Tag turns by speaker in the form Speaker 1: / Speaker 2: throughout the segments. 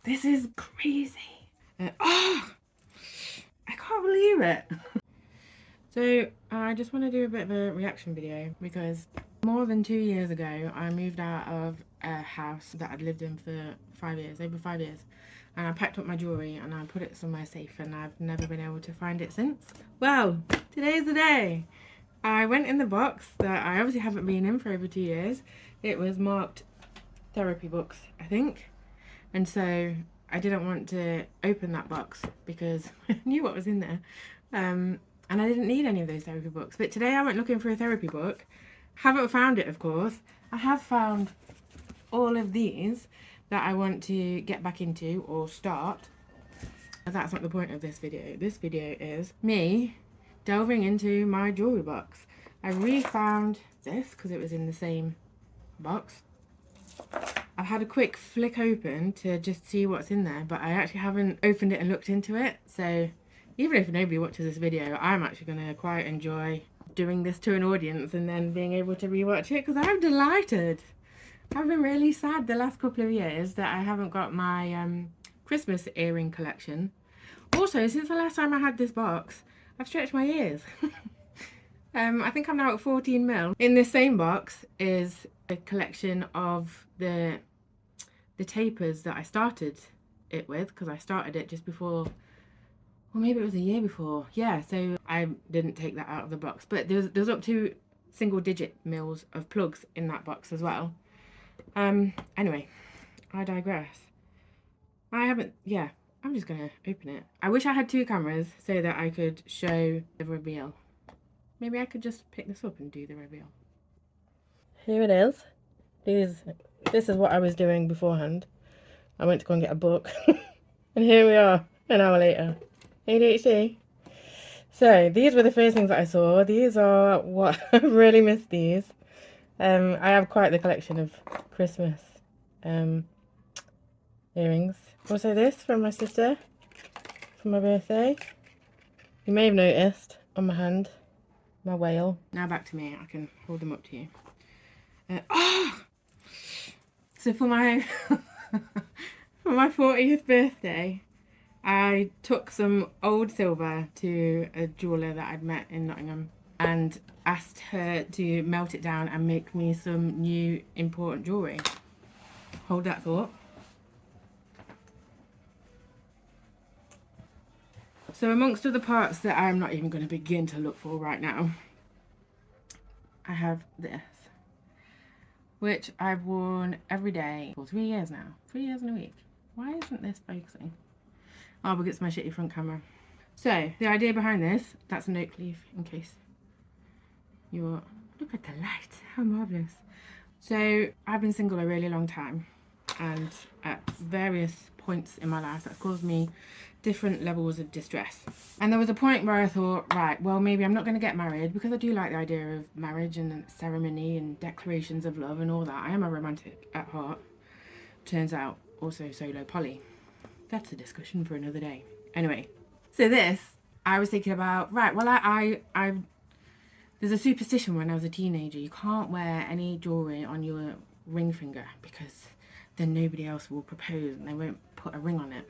Speaker 1: This is crazy. Oh, I can't believe it. So I just want to do a bit of a reaction video because more than 2 years ago I moved out of a house that I'd lived in for 5 years, over 5 years, and I packed up my jewellery and I put it somewhere safe and I've never been able to find it since. Well, today's the day. I went in the box that I obviously haven't been in for over 2 years. It was marked therapy books, I think, and so I didn't want to open that box because I knew what was in there. And I didn't need any of those therapy books. But today I went looking for a therapy book. Haven't found it, of course. I have found all of these that I want to get back into or start. But that's not the point of this video. This video is me delving into my jewellery box. I refound this because it was in the same box. I've had a quick flick open to just see what's in there, but I actually haven't opened it and looked into it. So even if nobody watches this video, I'm actually going to quite enjoy doing this to an audience and then being able to rewatch it because I'm delighted. I've been really sad the last couple of years that I haven't got my Christmas earring collection. Also, since the last time I had this box, I've stretched my ears. I think I'm now at 14 mil. In this same box is a collection of the tapers that I started it with, because I started it just before, or maybe it was a year before. Yeah, so I didn't take that out of the box. But there's up to single-digit mils of plugs in that box as well. Anyway, I digress. I'm just gonna open it. I wish I had two cameras so that I could show the reveal. Maybe I could just pick this up and do the reveal. Here it is. This is what I was doing beforehand. I went to go and get a book. And here we are, an hour later. ADHD. So, these were the first things that I saw. These are what I really missed these. I have quite the collection of Christmas earrings. Also this from my sister for my birthday. You may have noticed on my hand, my whale. Now back to me. I can hold them up to you. So for my for my 40th birthday, I took some old silver to a jeweller that I'd met in Nottingham and asked her to melt it down and make me some new important jewellery. Hold that thought. So amongst other parts that I'm not even going to begin to look for right now, I have this, which I've worn every day for 3 years now. 3 years and a week. Why isn't this focusing? Oh, because it's my shitty front camera. So, the idea behind this, that's an oak leaf in case you're... Look at the light, how marvellous. So, I've been single a really long time, and at various points in my life that's caused me different levels of distress. And there was a point where I thought, right, well, maybe I'm not going to get married because I do like the idea of marriage and ceremony and declarations of love and all that. I am a romantic at heart. Turns out, also solo poly. That's a discussion for another day. Anyway, so this, I was thinking about, right, well, there's a superstition when I was a teenager. You can't wear any jewellery on your ring finger because then nobody else will propose and they won't put a ring on it.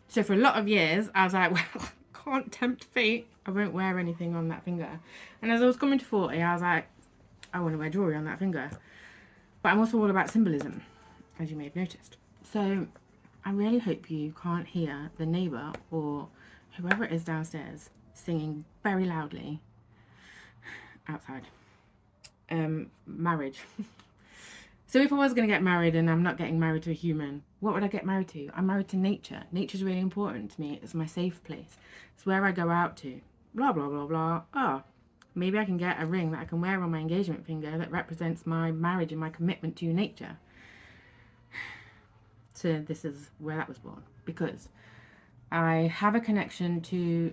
Speaker 1: So for a lot of years, I was like, well, can't tempt fate. I won't wear anything on that finger. And as I was coming to 40, I was like, I want to wear jewellery on that finger. But I'm also all about symbolism, as you may have noticed. So I really hope you can't hear the neighbour or whoever it is downstairs singing very loudly outside. Marriage. So if I was going to get married and I'm not getting married to a human, what would I get married to? I'm married to nature. Nature's really important to me. It's my safe place. It's where I go out to. Blah, blah, blah, blah. Oh, maybe I can get a ring that I can wear on my engagement finger that represents my marriage and my commitment to nature. So this is where that was born. Because I have a connection to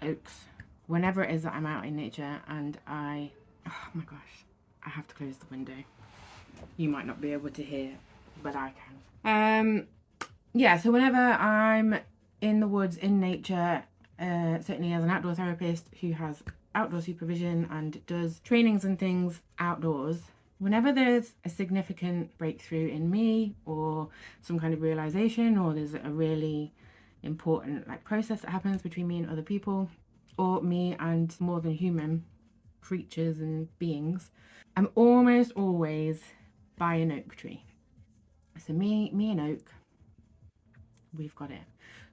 Speaker 1: oaks whenever it is that I'm out in nature, and oh my gosh, I have to close the window. You might not be able to hear, but I can. Yeah, so whenever I'm in the woods, in nature, certainly as an outdoor therapist who has outdoor supervision and does trainings and things outdoors, Whenever there's a significant breakthrough in me or some kind of realization, or there's a really important like process that happens between me and other people, or me and more than human creatures and beings, I'm almost always by an oak tree. So me and oak, we've got it.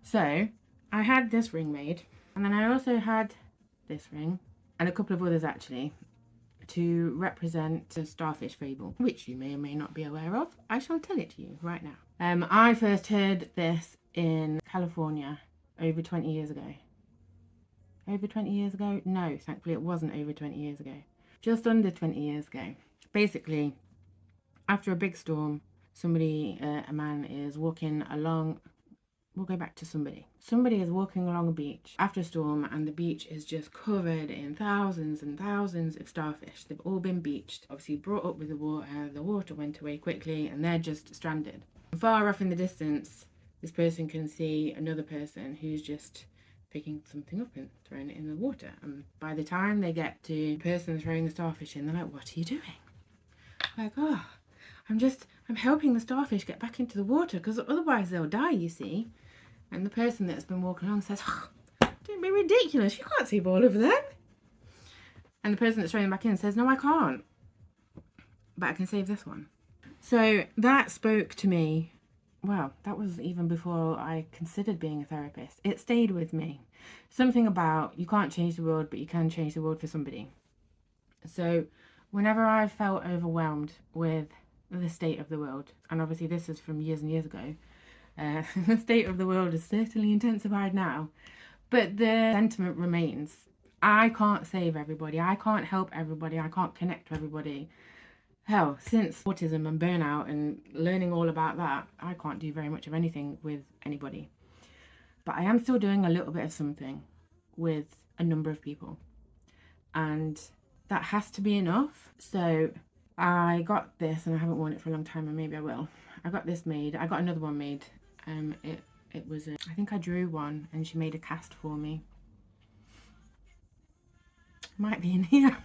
Speaker 1: So I had this ring made, and then I also had this ring and a couple of others actually, to represent the starfish fable, which you may or may not be aware of. I shall tell it to you right now. I first heard this in California over 20 years ago. Over 20 years ago? No, thankfully it wasn't over 20 years ago. Just under 20 years ago. Basically, after a big storm, somebody, a man is walking along. We'll go back to somebody. Somebody is walking along a beach after a storm, and the beach is just covered in thousands and thousands of starfish. They've all been beached, obviously brought up with the water went away quickly, and they're just stranded. Far off in the distance, this person can see another person who's just picking something up and throwing it in the water. And by the time they get to the person throwing the starfish in, they're like, what are you doing? Like, oh, I'm helping the starfish get back into the water because otherwise they'll die, you see. And the person that's been walking along says, oh, don't be ridiculous, you can't save all of them. And the person that's throwing them back in says, no, I can't, but I can save this one. So that spoke to me. Wow, that was even before I considered being a therapist. It stayed with me. Something about you can't change the world, but you can change the world for somebody. So whenever I felt overwhelmed with the state of the world, and obviously this is from years and years ago, the state of the world is certainly intensified now, but the sentiment remains. I can't save everybody. I can't help everybody. I can't connect to everybody. Hell, since autism and burnout and learning all about that, I can't do very much of anything with anybody. But I am still doing a little bit of something with a number of people. And that has to be enough. So I got this, and I haven't worn it for a long time, and maybe I will. I got this made. I got another one made. It was I think I drew one, and she made a cast for me. Might be in here.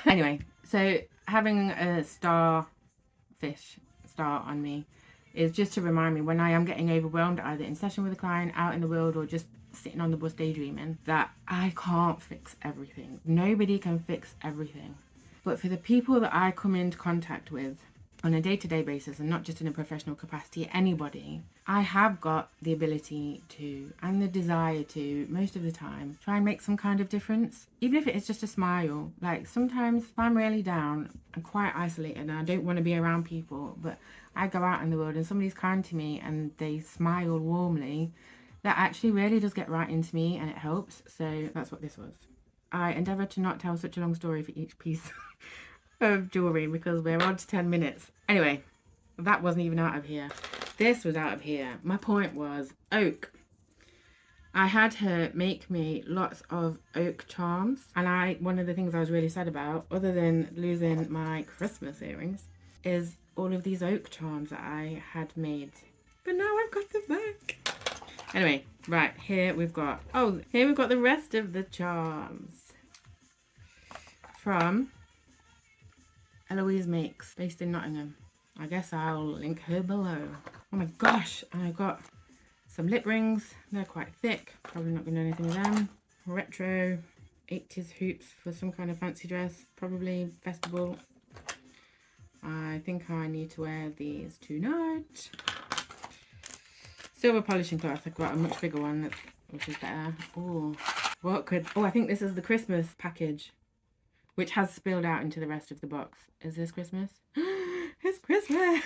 Speaker 1: Anyway, so having a starfish star on me is just to remind me when I am getting overwhelmed, either in session with a client, out in the world, or just sitting on the bus daydreaming, that I can't fix everything. Nobody can fix everything. But for the people that I come into contact with on a day-to-day basis, and not just in a professional capacity, anybody, I have got the ability to, and the desire to, most of the time, try and make some kind of difference. Even if it is just a smile. Like, sometimes if I'm really down, I'm quite isolated and I don't want to be around people, but I go out in the world and somebody's kind to me and they smile warmly, that actually really does get right into me and it helps. So that's what this was. I endeavoured to not tell such a long story for each piece of jewellery because we're on to 10 minutes. Anyway, that wasn't even out of here. This was out of here. My point was oak. I had her make me lots of oak charms, and one of the things I was really sad about, other than losing my Christmas earrings, is all of these oak charms that I had made. But now I've got them back. Anyway, right, here we've got the rest of the charms from Eloise Makes, based in Nottingham. I guess I'll link her below. Oh my gosh, and I got some lip rings. They're quite thick, probably not gonna do anything with them. Retro 80s hoops for some kind of fancy dress, probably festival. I think I need to wear these tonight. Silver polishing cloth. I've got a much bigger one, which is better. Oh, I think this is the Christmas package, which has spilled out into the rest of the box. Is this Christmas? It's Christmas!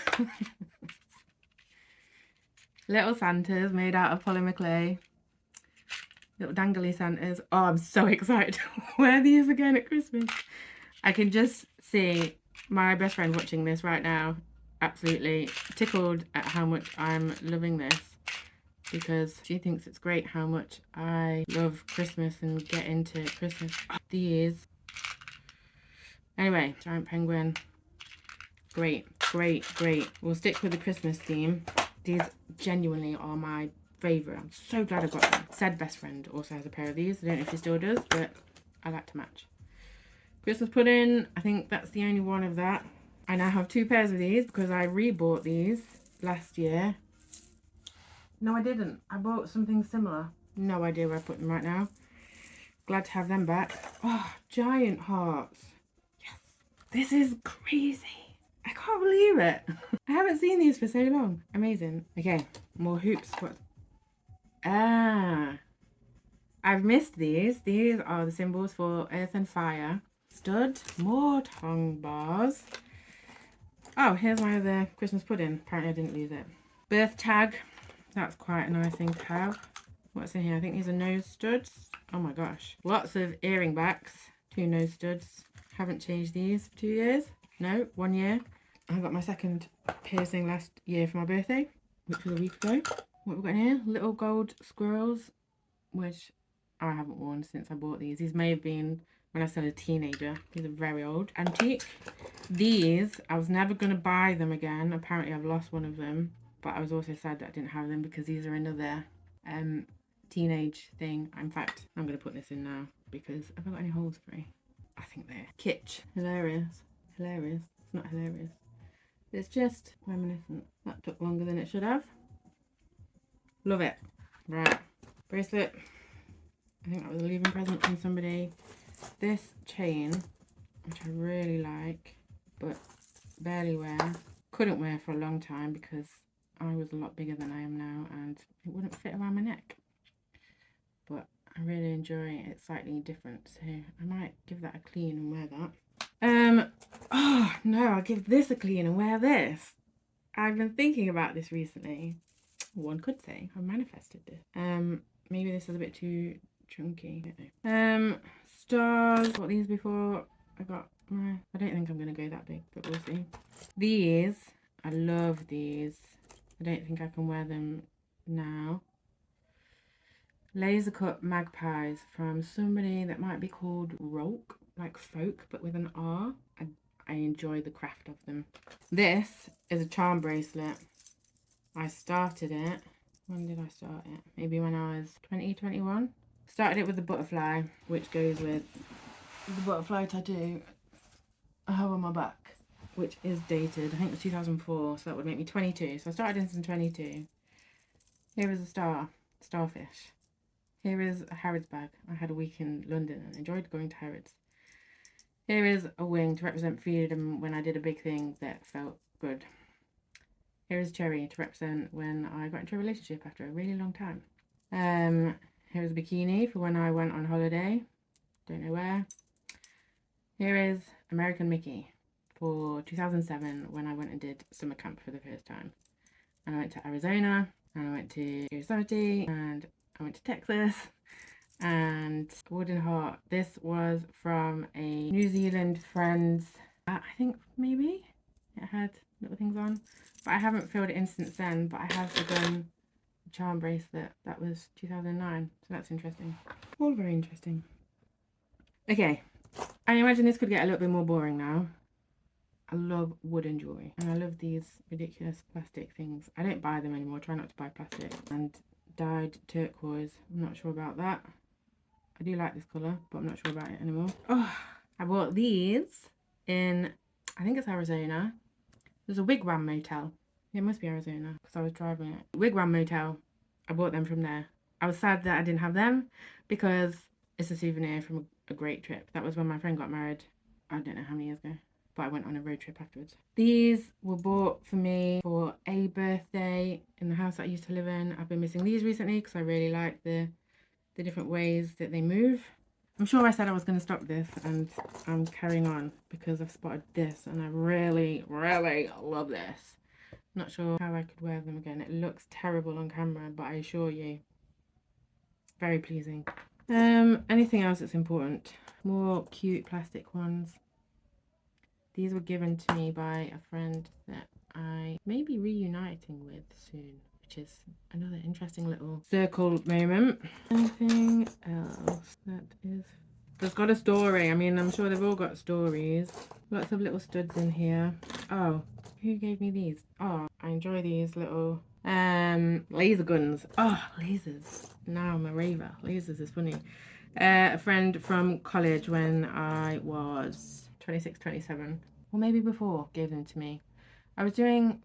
Speaker 1: Little Santas made out of polymer clay. Little dangly Santas. Oh, I'm so excited to wear these again at Christmas. I can just see my best friend watching this right now, absolutely tickled at how much I'm loving this, because she thinks it's great how much I love Christmas and get into Christmas. These. Anyway, giant penguin. Great, great, great. We'll stick with the Christmas theme. These genuinely are my favourite. I'm so glad I got them. Said best friend also has a pair of these. I don't know if she still does, but I like to match. Christmas pudding, I think that's the only one of that. I now have 2 pairs of these because I rebought these last year. No, I didn't. I bought something similar. No idea where I put them right now. Glad to have them back. Oh, giant hearts. Yes. This is crazy. I can't believe it. I haven't seen these for so long. Amazing. Okay, more hoops. What? Ah. I've missed these. These are the symbols for earth and fire. Stud. More tongue bars. Oh, here's my other Christmas pudding. Apparently I didn't lose it. Birth tag. That's quite a nice thing to have. What's in here? I think these are nose studs. Oh my gosh. Lots of earring backs. 2 nose studs. Haven't changed these for 2 years. No, 1 year. I got my second piercing last year for my birthday, which was a week ago. What have we got in here? Little gold squirrels, which I haven't worn since I bought these. These may have been when I was still a teenager. These are very old. Antique. These, I was never going to buy them again. Apparently I've lost one of them. But I was also sad that I didn't have them because these are another teenage thing. In fact, I'm going to put this in now because have I got any holes free? I think they're kitsch. Hilarious. Hilarious. It's not hilarious. It's just reminiscent. That took longer than it should have. Love it. Right. Bracelet. I think that was a leaving present from somebody. This chain, which I really like, but barely wear. Couldn't wear for a long time because I was a lot bigger than I am now and it wouldn't fit around my neck. But I really enjoy it. It's slightly different, so I might give that a clean and wear that. Oh no, I'll give this a clean and wear this. I've been thinking about this recently. One could say I manifested this. Maybe this is a bit too chunky. I don't know. Stars. Got these before. I don't think I'm gonna go that big, but we'll see. These, I love these. I don't think I can wear them now. Laser cut magpies from somebody that might be called Rolk, like folk, but with an R. I enjoy the craft of them. This is a charm bracelet. I started it. When did I start it? Maybe when I was 20, 21. Started it with the butterfly, which goes with the butterfly tattoo I have on my back, which is dated. I think it was 2004, so that would make me 22. So I started this in 22. Here is a starfish. Here is a Harrods bag. I had a week in London and enjoyed going to Harrods. Here is a wing to represent freedom when I did a big thing that felt good. Here is cherry to represent when I got into a relationship after a really long time. Here is a bikini for when I went on holiday. Don't know where. Here is American Mickey for 2007 when I went and did summer camp for the first time. And I went to Arizona, and I went to Yosemite, and I went to Texas, and Wooden Heart. This was from a New Zealand friend's, I think maybe it had little things on, but I haven't filled it in since then. But I have begun a charm bracelet. That was 2009, so that's interesting. All very interesting. Okay, I imagine this could get a little bit more boring now. I love wooden jewellery and I love these ridiculous plastic things. I don't buy them anymore, try not to buy plastic. And dyed turquoise, I'm not sure about that. I do like this colour, but I'm not sure about it anymore. Oh, I bought these in, I think it's Arizona. There's a Wigwam motel. It must be Arizona because I was driving it. Wigwam motel, I bought them from there. I was sad that I didn't have them because it's a souvenir from a great trip. That was when my friend got married. I don't know how many years ago, but I went on a road trip afterwards. These were bought for me for a birthday in the house that I used to live in. I've been missing these recently because I really like the different ways that they move. I'm sure I said I was going to stop this and I'm carrying on because I've spotted this and I really, really love this. Not sure how I could wear them again. It looks terrible on camera, but I assure you, very pleasing. Anything else that's important? More cute plastic ones. These were given to me by a friend that I may be reuniting with soon, which is another interesting little circle moment. Anything else that is... That's got a story. I mean, I'm sure they've all got stories. Lots of little studs in here. Oh, who gave me these? Oh, I enjoy these little laser guns. Oh, lasers. Now I'm a raver. Lasers is funny. A friend from college when I was 26, 27, or maybe before, gave them to me. I was doing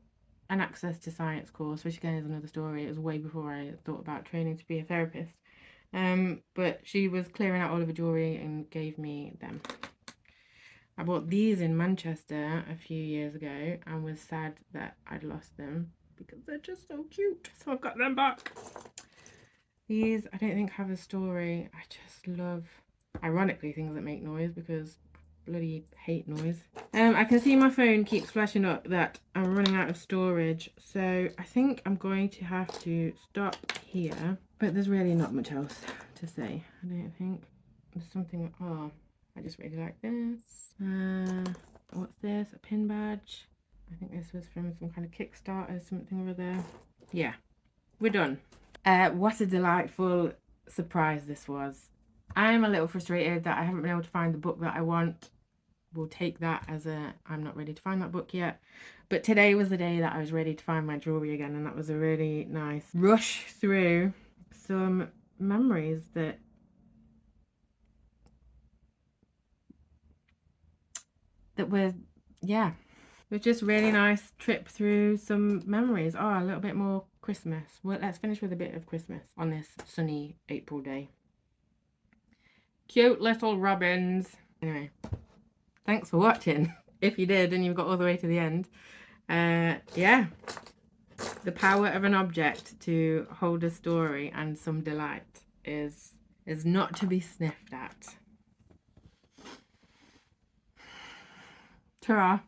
Speaker 1: an access to science course, which again is another story. It was way before I thought about training to be a therapist. But she was clearing out all of her jewellery and gave me them. I bought these in Manchester a few years ago and was sad that I'd lost them because they're just so cute. So I've got them back. These I don't think have a story. I just love, ironically, things that make noise because bloody hate noise. I can see my phone keeps flashing up that I'm running out of storage, so I think I'm going to have to stop here. But there's really not much else to say, I don't think. There's something, oh, I just really like this. What's this? A pin badge. I think this was from some kind of Kickstarter, something or other. Yeah, we're done. What a delightful surprise this was. I'm a little frustrated that I haven't been able to find the book that I want. We'll take that as a I'm not ready to find that book yet. But today was the day that I was ready to find my jewellery again, and that was a really nice rush through some memories that were, yeah, it was just really nice trip through some memories. Oh, a little bit more Christmas. Well, let's finish with a bit of Christmas on this sunny April day. Cute little robins. Anyway, thanks for watching. If you did and you got all the way to the end. Yeah, the power of an object to hold a story and some delight is not to be sniffed at. Ta-ra.